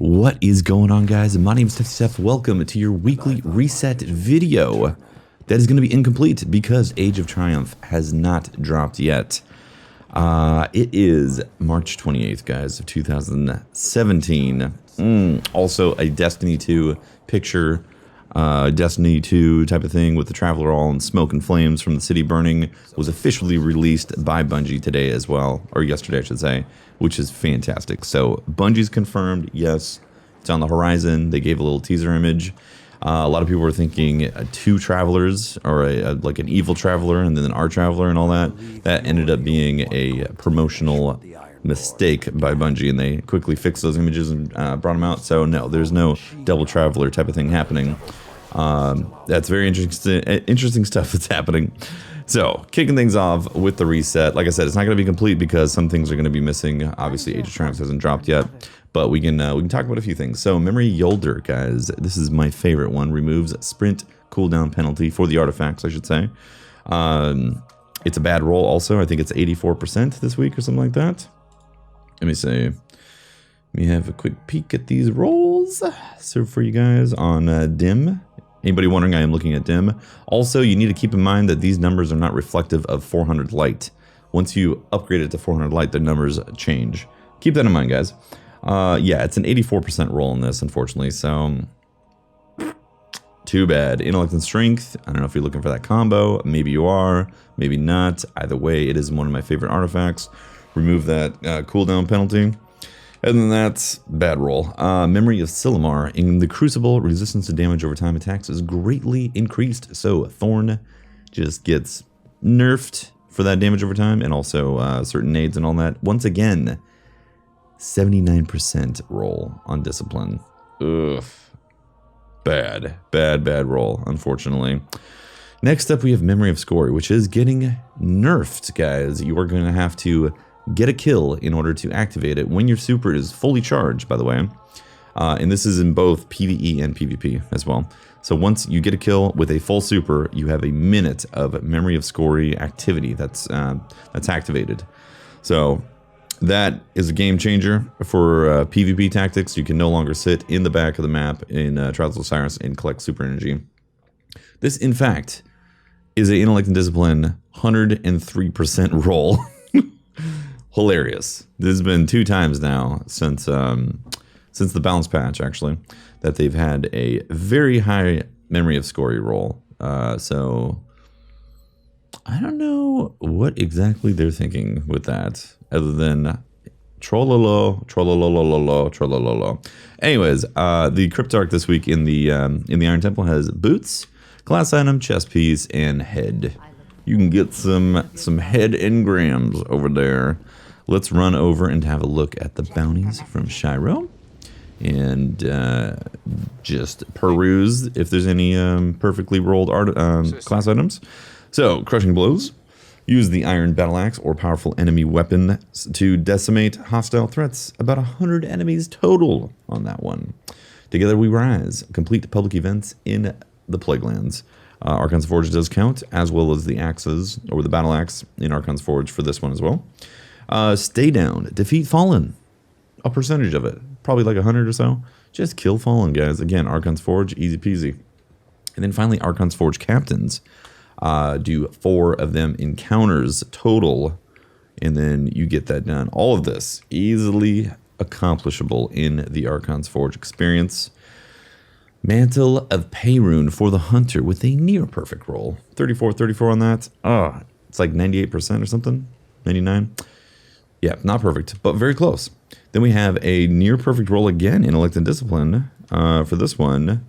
What is going on, guys? My name is Tefty. Welcome to your weekly reset video. That is going to be incomplete because Age of Triumph has not dropped yet. It is March 28th, guys, of 2017. Also, a Destiny 2 picture, Destiny 2 type of thing with the Traveler all in smoke and flames from the city burning was officially released by Bungie today as well, or yesterday, I should say, which is fantastic. So Bungie's confirmed, yes, it's on the horizon. They gave a little teaser image. A lot of people were thinking two travelers, or like an evil traveler and then our traveler and all that. That ended up being a promotional mistake by Bungie, and they quickly fixed those images and brought them out. So no, there's no double traveler type of thing happening. That's very interesting stuff that's happening. So, kicking things off with the reset. Like I said, it's not going to be complete because some things are going to be missing. Obviously, Age of Triumph hasn't dropped yet, but we can talk about a few things. So, Memory Yolder, guys, this is my favorite one. Removes sprint cooldown penalty for the artifacts, I should say. It's a bad roll also. I think it's 84% this week or something like that. Let me see. Let me have a quick peek at these rolls. So, for you guys on dim. Anybody wondering, I am looking at dim. Also, you need to keep in mind that these numbers are not reflective of 400 light. Once you upgrade it to 400 light, the numbers change. Keep that in mind, guys. Yeah, it's an 84% roll in this, unfortunately, so too bad. Intellect and strength, I don't know if you're looking for that combo. Maybe you are, maybe not. Either way, it is one of my favorite artifacts. Remove that cooldown penalty. Other than that, bad roll. Memory of Silumar. In the Crucible, resistance to damage over time attacks is greatly increased. So Thorn just gets nerfed for that damage over time, and also certain nades and all that. Once again, 79% roll on Discipline. Ugh. Bad roll, unfortunately. Next up, we have Memory of Scory, which is getting nerfed, guys. You are going to have to get a kill in order to activate it when your super is fully charged, by the way. And this is in both PvE and PvP as well. So once you get a kill with a full super, you have a minute of Memory of Scory activity that's activated. So that is a game changer for PvP tactics. You can no longer sit in the back of the map in Trials of Osiris and collect super energy. This, in fact, is an Intellect and Discipline 103% roll. Hilarious. This has been 2 times now since the balance patch, actually, that they've had a very high Memory of Scory roll. So I don't know what exactly they're thinking with that, other than trollolo, trollolo, trollolo. Anyways, the Cryptarch this week in the Iron Temple has boots, class item, chest piece, and head. You can get some head engrams over there. Let's run over and have a look at the bounties from Shiros and just peruse if there's any perfectly rolled class items. So, Crushing Blows. Use the Iron Battle Axe or powerful enemy weapon to decimate hostile threats. About 100 enemies total on that one. Together we rise. Complete public events in the Plaguelands. Archon's Forge does count, as well as the axes, or the Battle Axe in Archon's Forge for this one as well. Stay down. Defeat Fallen. A percentage of it. Probably like 100 or so. Just kill Fallen, guys. Again, Archon's Forge, easy peasy. And then finally, Archon's Forge Captains. Do 4 of them encounters total. And then you get that done. All of this easily accomplishable in the Archon's Forge experience. Mantle of Peyrune for the Hunter with a near perfect roll. 34 on that. It's like 98% or something. 99. Yeah, not perfect, but very close. Then we have a near perfect roll again, Intellect and Discipline. For this one,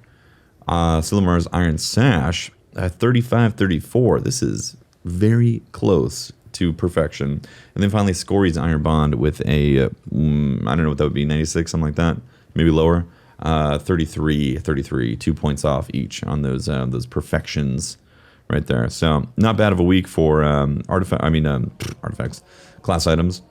Silumar's Iron Sash, 35-34. This is very close to perfection. And then finally, Scory's Iron Bond with a, I don't know what that would be, 96, something like that, maybe lower. 33, 2 points off each on those perfections right there. So not bad of a week for artifacts, class items.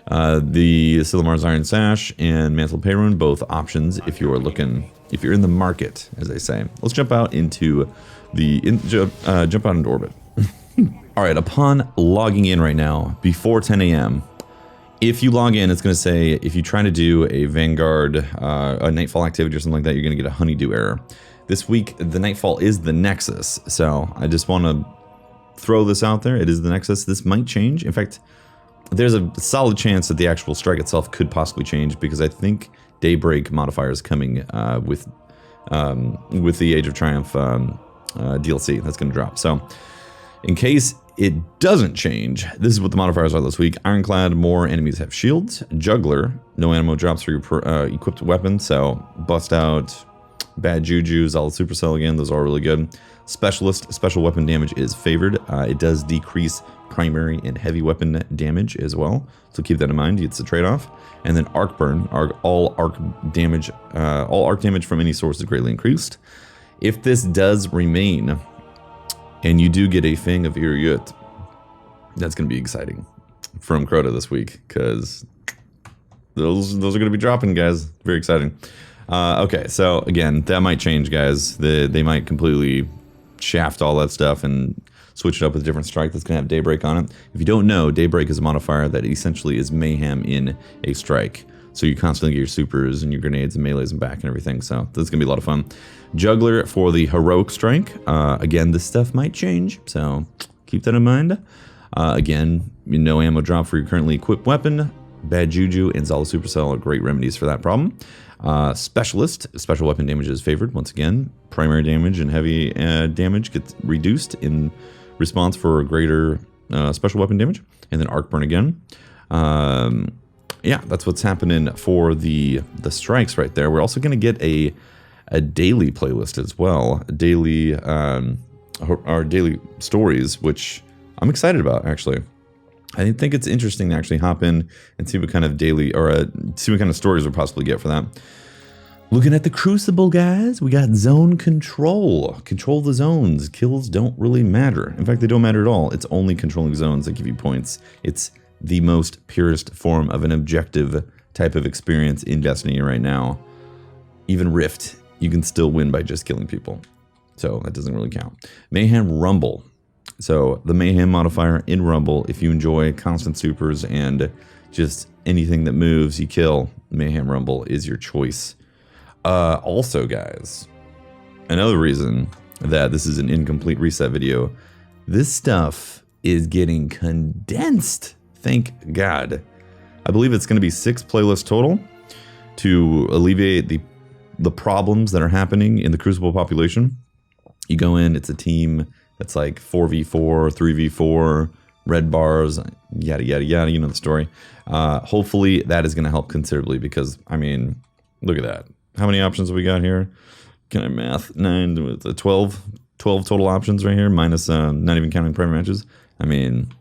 The Silumar's Iron Sash and Mantle of Peyrune, both options if you're in the market, as they say. Let's jump out into orbit. All right, upon logging in right now before 10 a.m., if you log in, it's going to say if you try to do a Vanguard, a Nightfall activity or something like that, you're going to get a honeydew error. This week, the Nightfall is the Nexus, so I just want to throw this out there. It is the Nexus. This might change. In fact, there's a solid chance that the actual strike itself could possibly change because I think Daybreak modifier is coming with the Age of Triumph DLC that's going to drop. So in case it doesn't change, this is what the modifiers are this week. Ironclad, more enemies have shields. Juggler, no ammo drops for your equipped weapon, so bust out. Bad Juju, Solid Supercell again, those are really good. Specialist, special weapon damage is favored. It does decrease primary and heavy weapon damage as well, so keep that in mind. It's a trade-off. And then Arc Burn, all arc damage from any source is greatly increased. If this does remain, and you do get a Fang of Iriut, that's going to be exciting from Crota this week, because those are going to be dropping, guys. Very exciting. Okay, so again, that might change, guys. They might completely shaft all that stuff and switch it up with a different strike that's going to have Daybreak on it. If you don't know, Daybreak is a modifier that essentially is mayhem in a strike. So you constantly get your supers and your grenades and melees and back and everything. So this is going to be a lot of fun. Juggler for the heroic strike. Again, this stuff might change, so keep that in mind. Again, no ammo drop for your currently equipped weapon. Bad Juju and Solid Supercell are great remedies for that problem. Specialist, special weapon damage is favored. Once again, primary damage and heavy damage gets reduced in response for greater special weapon damage. And then Arc Burn again. Yeah, that's what's happening for the strikes right there. We're also going to get a daily playlist as well. Daily, our daily stories, which I'm excited about, actually. I think it's interesting to actually hop in and see what kind of daily, or see what kind of stories we'll possibly get for that. Looking at the Crucible, guys, we got zone control. Control the zones. Kills don't really matter. In fact, they don't matter at all. It's only controlling zones that give you points. It's the most purest form of an objective type of experience in Destiny right now. Even Rift, you can still win by just killing people. So that doesn't really count. Mayhem Rumble. So the Mayhem modifier in Rumble, if you enjoy constant supers and just anything that moves, you kill, Mayhem Rumble is your choice. Also, guys, another reason that this is an incomplete reset video, this stuff is getting condensed. Thank God. I believe it's going to be 6 playlists total to alleviate the problems that are happening in the Crucible population. You go in, it's a team that's like 4v4, 3v4, red bars, yada, yada, yada. You know the story. Hopefully that is going to help considerably because, I mean, look at that. How many options have we got here? Can I math? 9 with 12 total options right here, minus not even counting primary matches. I mean,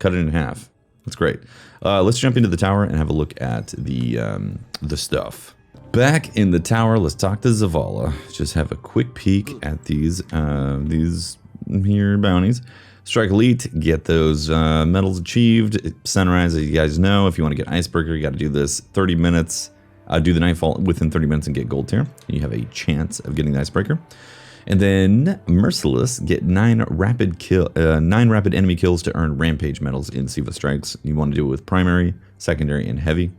cut it in half. That's great. Let's jump into the tower and have a look at the stuff. Back in the tower, let's talk to Zavala. Just have a quick peek at these here bounties. Strike Elite, get those medals achieved. Sunrise, as you guys know, if you want to get Icebreaker, you got to do this 30 minutes. Do the Nightfall within 30 minutes and get gold tier. You have a chance of getting the Icebreaker. And then Merciless, get 9 rapid enemy kills to earn Rampage medals in SIVA strikes. You want to do it with primary, secondary, and heavy.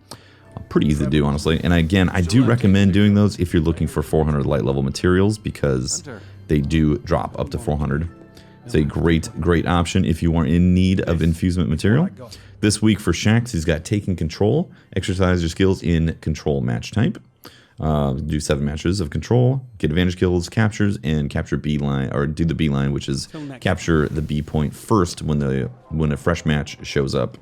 Pretty easy to do, honestly. And again, I do recommend doing those if you're looking for 400 light level materials because they do drop up to 400. It's a great option if you are in need of infusement material. This week for Shaxx, he's got Taking Control. Exercise your skills in Control match type. Do 7 matches of Control, get advantage kills, captures, and capture B line, or do the B line, which is capture the B point first when a fresh match shows up.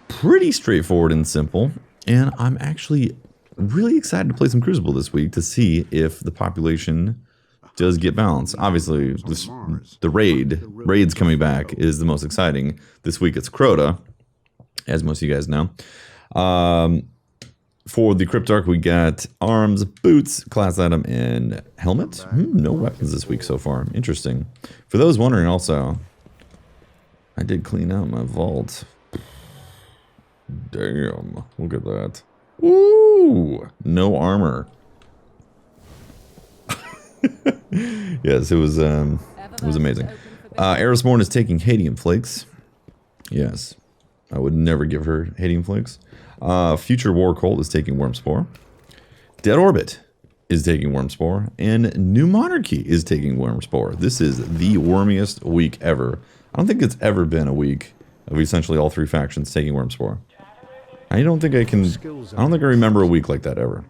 Pretty straightforward and simple. And I'm actually really excited to play some Crucible this week to see if the population does get balanced. Obviously, the raids coming back is the most exciting. This week it's Crota, as most of you guys know. For the Cryptarch, we got arms, boots, class item, and helmet. No weapons this week so far. Interesting. For those wondering also, I did clean out my vault. Damn, look at that. Woo! No armor. Yes, it was amazing. Aerosmorn is taking Hadium Flakes. Yes. I would never give her hating flicks. Future War Cult is taking Wormspore. Dead Orbit is taking Wormspore. And New Monarchy is taking Wormspore. This is the wormiest week ever. I don't think it's ever been a week of essentially all 3 factions taking Wormspore. I don't think I remember a week like that ever.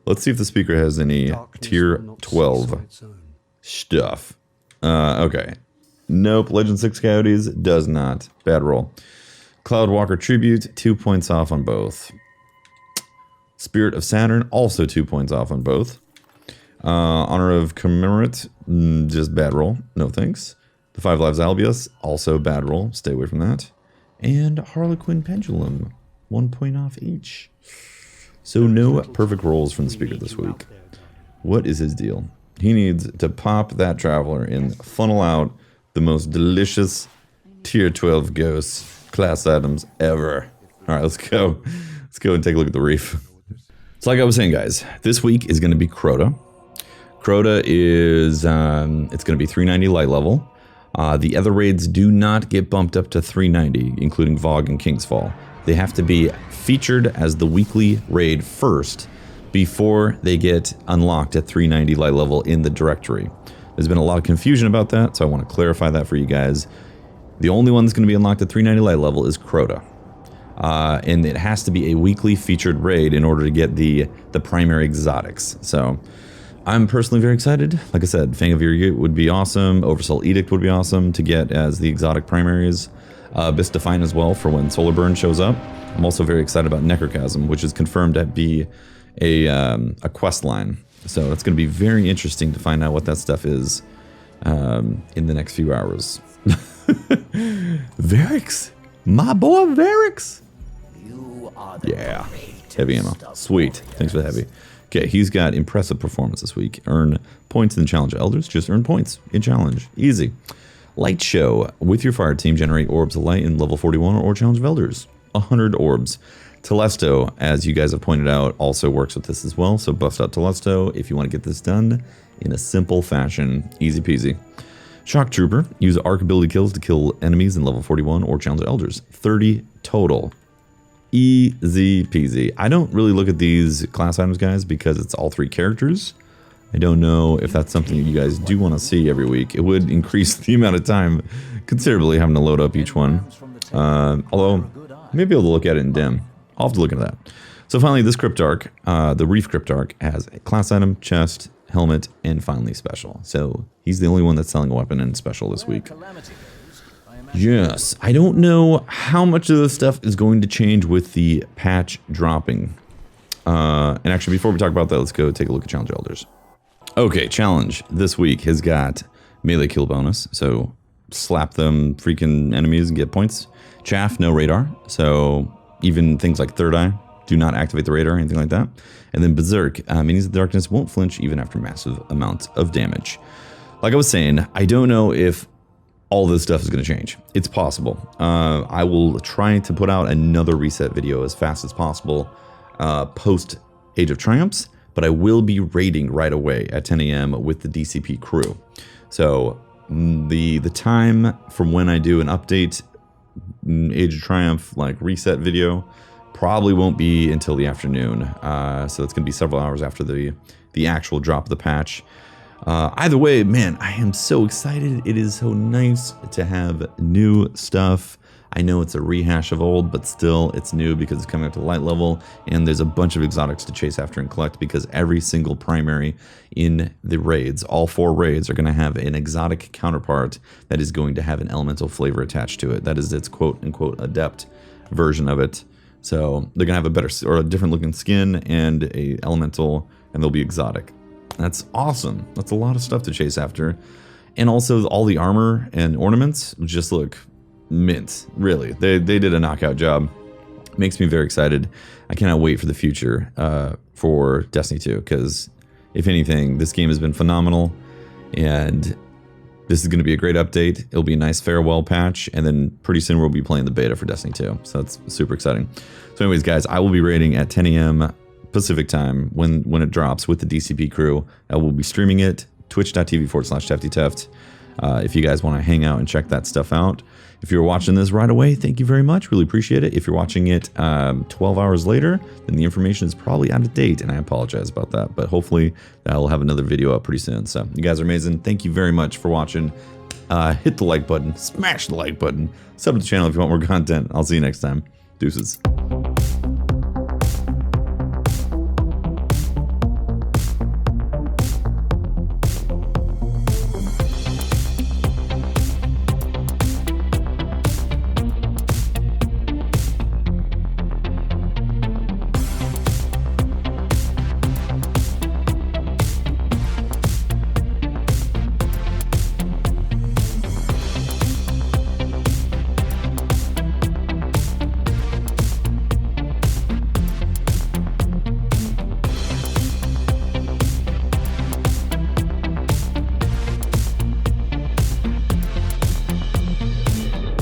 Let's see if the speaker has any tier 12 stuff. Okay. Nope. Legend 6 Coyotes does not. Bad roll. Cloudwalker Tribute, 2 points off on both. Spirit of Saturn, also 2 points off on both. Honor of Commemorate, just bad roll. No thanks. The 5 Lives Albius, also bad roll. Stay away from that. And Harlequin Pendulum, 1 point off each. So no perfect rolls from the speaker this week. What is his deal? He needs to pop that Traveler and funnel out the most delicious tier 12 ghosts class items ever. All right, let's go. Let's go and take a look at the reef. So like I was saying, guys, this week is going to be Crota. Crota is, it's going to be 390 light level. The other raids do not get bumped up to 390, including Vogue and Kingsfall. They have to be featured as the weekly raid first before they get unlocked at 390 light level in the directory. There's been a lot of confusion about that, so I want to clarify that for you guys. The only one that's going to be unlocked at 390 light level is Crota. And it has to be a weekly featured raid in order to get the primary exotics. So I'm personally very excited. Like I said, Fang of Irrigate would be awesome. Oversoul Edict would be awesome to get as the exotic primaries. Abyss Define as well for when Solar Burn shows up. I'm also very excited about Necrochasm, which is confirmed to be a quest line. So it's going to be very interesting to find out what that stuff is in the next few hours. Varix, my boy Varix. Yeah, heavy ammo. Sweet. Thanks for the heavy. Okay, he's got impressive performance this week. Earn points in the Challenge Elders. Just earn points in Challenge. Easy. Light Show. With your fire team, generate orbs of light in level 41 or Challenge of Elders. 100 orbs. Telesto, as you guys have pointed out, also works with this as well. So bust out Telesto if you want to get this done in a simple fashion. Easy peasy. Shock Trooper. Use arc ability kills to kill enemies in level 41 or Challenge of Elders. 30 total. Easy peasy. I don't really look at these class items, guys, because it's all 3 characters. I don't know if that's something you guys do want to see every week. It would increase the amount of time considerably having to load up each one. Although, maybe I'll look at it in dim. I'll have to look at that. So finally, this Cryptarch, the Reef Cryptarch, has a class item, chest, helmet, and finally special. So he's the only one that's selling a weapon in special this week. Yes, I don't know how much of this stuff is going to change with the patch dropping. And actually, before we talk about that, let's go take a look at Challenge Elders. Okay, Challenge this week has got melee kill bonus, so slap them freaking enemies and get points. Chaff, no radar, so even things like Third Eye do not activate the radar or anything like that. And then Berserk, Minions of Darkness won't flinch even after massive amounts of damage. Like I was saying, I don't know if all this stuff is going to change. It's possible. I will try to put out another reset video as fast as possible post Age of Triumphs, but I will be raiding right away at 10 a.m. with the DCP crew. So the time from when I do an update Age of Triumph like reset video probably won't be until the afternoon. So it's going to be several hours after the actual drop of the patch. Either way, man, I am so excited. It is so nice to have new stuff. I know it's a rehash of old, but still it's new because it's coming up to light level, and there's a bunch of exotics to chase after and collect because every single primary in the raids, all 4 raids, are going to have an exotic counterpart that is going to have an elemental flavor attached to it. That is its quote-unquote adept version of it. So they're going to have a better or a different looking skin and a elemental, and they'll be exotic. That's awesome. That's a lot of stuff to chase after. And also all the armor and ornaments just look mint, really. They did a knockout job. Makes me very excited. I cannot wait for the future for Destiny 2, because if anything, this game has been phenomenal, and this is going to be a great update. It'll be a nice farewell patch, and then pretty soon we'll be playing the beta for Destiny 2, so that's super exciting. So anyways, guys, I will be raiding at 10 a.m. Pacific time when it drops with the DCP crew. I will be streaming it, twitch.tv/TeftyTeft. if you guys want to hang out and check that stuff out. If you're watching this right away, thank you very much. Really appreciate it. If you're watching it 12 hours later, then the information is probably out of date, and I apologize about that. But hopefully I'll have another video up pretty soon. So you guys are amazing. Thank you very much for watching. Hit the like button, smash the like button, sub to the channel if you want more content. I'll see you next time. Deuces.